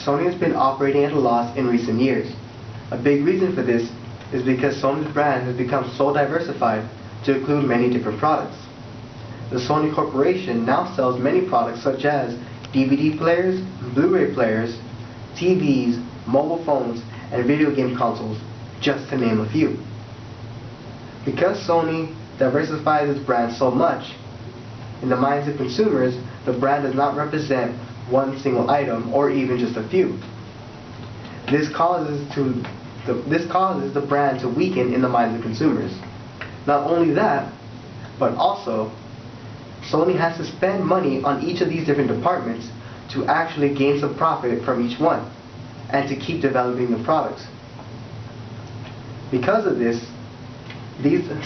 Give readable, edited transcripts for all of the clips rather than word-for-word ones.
Sony has been operating at a loss in recent years. A big reason for this is because Sony's brand has become so diversified to include many different products. The Sony Corporation now sells many products such as DVD players, Blu-ray players, TVs, mobile phones, and video game consoles, just to name a few. Because Sony diversifies its brand so much, in the minds of consumers, the brand does not represent one single item or even just a few. This causes the brand to weaken in the minds of consumers. Not only that, but also Sony has to spend money on each of these different departments to actually gain some profit from each one and to keep developing the products. Because of this,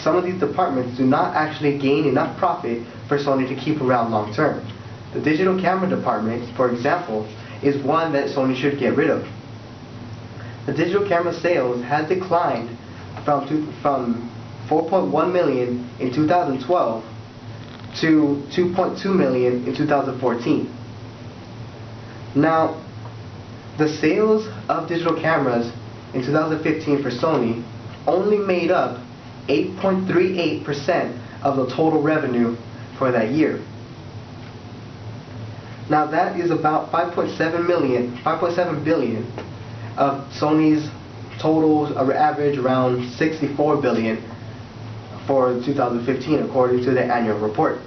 some of these departments do not actually gain enough profit for Sony to keep around long term. The digital camera department, for example, is one that Sony should get rid of. The digital camera sales has declined from 4.1 million in 2012 to 2.2 million in 2014. Now, the sales of digital cameras in 2015 for Sony only made up 8.38% of the total revenue for that year. Now that is about 5.7 billion of Sony's total average around 64 billion for 2015 according to the annual report.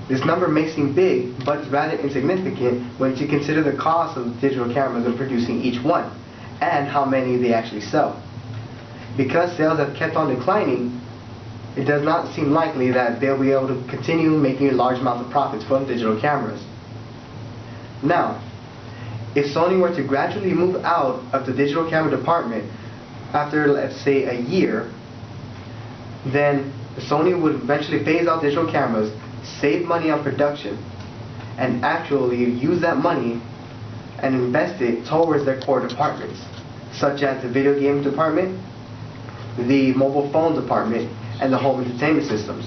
This number may seem big, but it's rather insignificant when you consider the cost of digital cameras and producing each one, and how many they actually sell. Because sales have kept on declining, it does not seem likely that they'll be able to continue making large amounts of profits from digital cameras. Now, if Sony were to gradually move out of the digital camera department after, let's say, a year, then Sony would eventually phase out digital cameras, save money on production, and actually use that money and invest it towards their core departments, such as the video game department, the mobile phone department, and the home entertainment systems.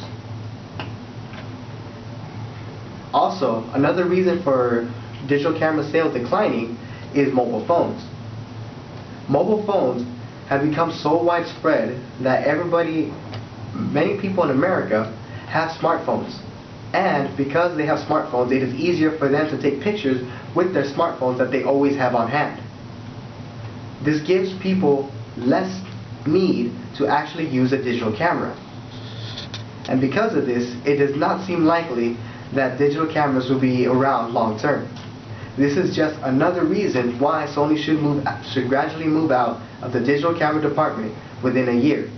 Also, another reason for digital camera sales declining is mobile phones. Mobile phones have become so widespread that many people in America have smartphones. And because they have smartphones, it is easier for them to take pictures with their smartphones that they always have on hand. This gives people less need to actually use a digital camera. And because of this, it does not seem likely that digital cameras will be around long term. This is just another reason why Sony should gradually move out of the digital camera department within a year.